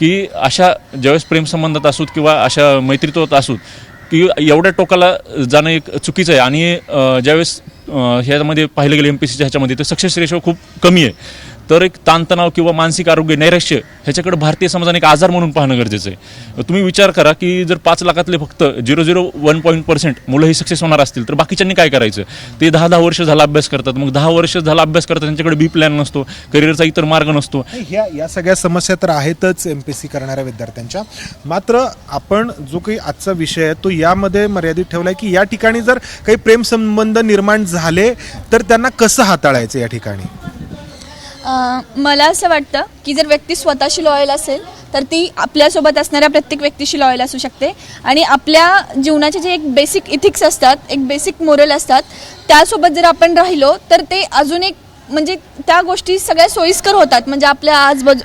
की अशा ज्यावेळेस प्रेमसंबंधात असूत किंवा अशा मैत्रीत्वात असूत की एवढ्या टोकाला जाणं एक चुकीचं आहे. आणि ज्यावेळेस ह्यामध्ये पाहिलं गेलं MPSCच्या ह्याच्यामध्ये तर सक्सेस रेशो खूप कमी आहे. तर एक ताणतणाव किंवा मानसिक आरोग्य, नैराश्य ह्याच्याकडे भारतीय समाजाने एक आजार म्हणून पाहणं गरजेचं आहे. तुम्ही विचार करा की जर 5 लाखातले फक्त 0.01% मुलं ही सक्सेस होणार असतील तर बाकीच्यांनी काय करायचं? ते 10 वर्ष झाला अभ्यास करतात. मग 10 वर्ष झाला अभ्यास करतात, त्यांच्याकडे बी प्लॅन नसतो, करिअरचा इतर मार्ग नसतो. या सगळ्या समस्या तर आहेतच MPSC करणाऱ्या विद्यार्थ्यांच्या. मात्र आपण जो काही आजचा विषय आहे तो यामध्ये मर्यादित ठेवला आहे की या ठिकाणी जर काही प्रेमसंबंध निर्माण झाले तर त्यांना कसं हाताळायचं या ठिकाणी? मला असं वाटतं की जर व्यक्ती स्वतःशी लॉयल असेल तर ती आपल्यासोबत असणाऱ्या प्रत्येक व्यक्तीशी लॉयल असू शकते. आणि आपल्या जीवनाचे जे एक बेसिक इथिक्स असतात, एक बेसिक मोरल असतात, त्यासोबत जर आपण राहिलो तर ते अजून एक म्हणजे त्या गोष्टी सगळ्या सोयीस्कर होतात. म्हणजे आपल्या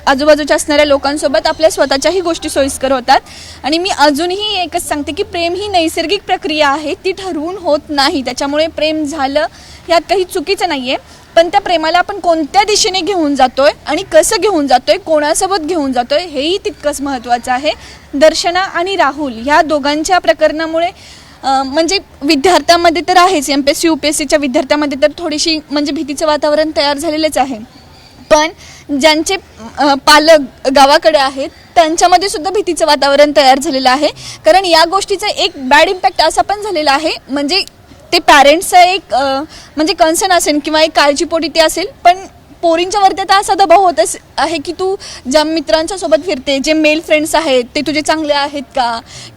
आजूबाजूच्या असणाऱ्या लोकांसोबत आपल्या स्वतःच्याही गोष्टी सोयीस्कर होतात. आणि मी अजूनही एकच सांगते की प्रेम ही नैसर्गिक प्रक्रिया आहे, ती ठरवून होत नाही. त्याच्यामुळे प्रेम झालं यात काही चुकीचं नाही आहे, पण त्या प्रेमाला आपण कोणत्या दिशेने घेऊन जातोय आणि कसं घेऊन जातोय, कोणासोबत घेऊन जातोय हेही तितकंच महत्त्वाचं आहे. दर्शना आणि राहुल ह्या दोघांच्या प्रकरणामुळे म्हणजे विद्यार्थ्यांमध्ये तर आहेच, MPSC UPSCच्या विद्यार्थ्यांमध्ये तर थोडीशी म्हणजे भीतीचं वातावरण तयार झालेलंच आहे. पण ज्यांचे पालक गावाकडे आहेत त्यांच्यामध्ये सुद्धा भीतीचं वातावरण तयार झालेलं आहे. कारण या गोष्टीचा एक बॅड इम्पॅक्ट असा पण झालेला आहे, म्हणजे ते पॅरेंट्सचा एक म्हणजे कन्सर्न असेल किंवा एक काळजीपोटी ते असेल, पण पोरींच्या वरती आता असा दबाव होत आहे की तू ज्या मित्रांच्या सोबत फिरते, जे मेल फ्रेंड्स आहेत ते तुझे चांगले आहेत का,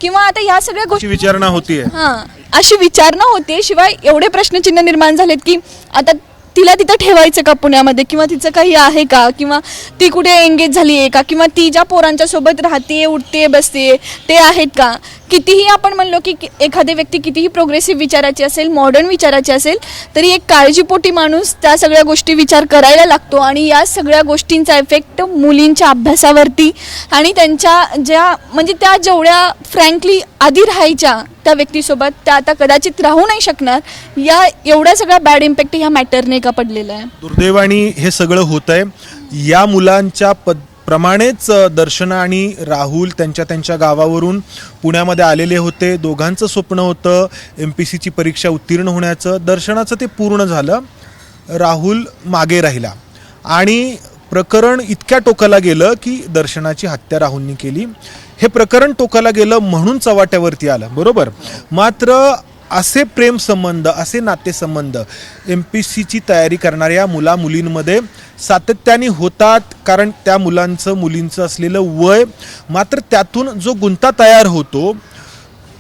किंवा आता या सगळ्या अशी गोष्टी विचारणा होतीये. हां अशी विचारणा होते. शिवाय एवढे प्रश्नचिन्ह निर्माण झालेत की आता तिला तिथं ठेवायचं का पुण्यामध्ये, किंवा तिचं काही आहे का, किंवा ती कुठे एंगेज झाली आहे का, किंवा ती ज्या पोरांच्या सोबत राहते उठते बसते ते आहेत का. कितीही आपण म्हणलो की एखादी व्यक्ती कितीही प्रोग्रेसिव्ह विचाराची असेल, मॉडर्न विचाराची असेल, तरी एक काळजीपोटी माणूस त्या सगळ्या गोष्टी विचार करायला लागतो. आणि या सगळ्या गोष्टींचा इफेक्ट मुलींच्या अभ्यासावरती आणि त्यांच्या ज्या म्हणजे त्या जेवढ्या फ्रँकली आधी राहायच्या त्या व्यक्तीसोबत त्या आता कदाचित राहू नाही शकणार. या एवढ्या सगळ्या बॅड इम्पॅक्ट ह्या मॅटरने का पडलेला आहे. दुर्दैवाने हे सगळं होत आहे. या मुलांच्या प्रमाणेच दर्शना आणि राहुल त्यांच्या गावावरून पुण्यामध्ये आलेले होते. दोघांचं स्वप्न होतं MPSCची परीक्षा उत्तीर्ण होण्याचं. दर्शनाचं ते पूर्ण झालं, राहुल मागे राहिला आणि प्रकरण इतक्या टोकाला गेलं की दर्शनाची हत्या राहुलनी केली. हे प्रकरण टोकाला गेलं म्हणून चव्हाट्यावरती आलं, बरोबर. मात्र असे प्रेमसंबंध, असे नातेसंबंध MPSCची तयारी करणाऱ्या मुलींमध्ये सातत्याने होतात. कारण त्या मुलींचं असलेलं वय, मात्र त्यातून जो गुंता तयार होतो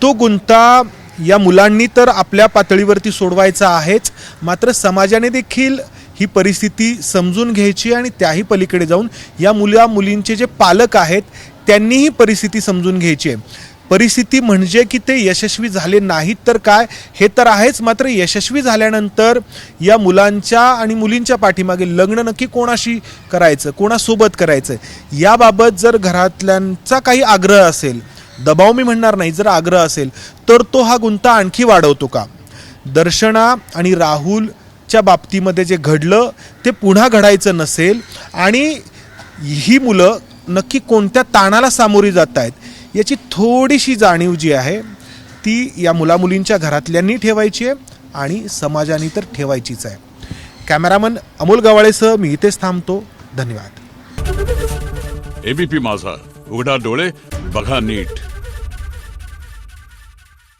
तो गुंता या मुलांनी तर आपल्या पातळीवरती सोडवायचा आहेच, मात्र समाजाने देखील ही परिस्थिती समजून घ्यायची आणि त्याही पलीकडे जाऊन या मुलींचे जे पालक आहेत त्यांनीही परिस्थिती समजून घ्यायची आहे. परिस्थिती म्हणजे की ते यशस्वी झाले नाहीत तर काय, हे तर आहेच, मात्र यशस्वी झाल्यानंतर या मुलांच्या आणि मुलींच्या पाठीमागे लग्न नक्की कोणाशी करायचं, कोणासोबत करायचं, याबाबत जर घरातल्यांचा काही आग्रह असेल, दबाव मी म्हणणार नाही, जर आग्रह असेल तर तो हा गुंता आणखी वाढवतो का. दर्शना आणि राहुलच्या बाबतीमध्ये जे घडलं ते पुन्हा घडायचं नसेल आणि ही मुलं नक्की कोणत्या ताणाला सामोरी जात आहेत याची थोडीशी जाणीव जी आहे ती या मुलींच्या घरातल्यांनी ठेवायची आहे आणि समाजाने तर ठेवायचीच आहे. कॅमेरामन अमोल गवाळेसह मी इथेच थांबतो. धन्यवाद. ABP माझा, उघडा डोळे बघा नीट.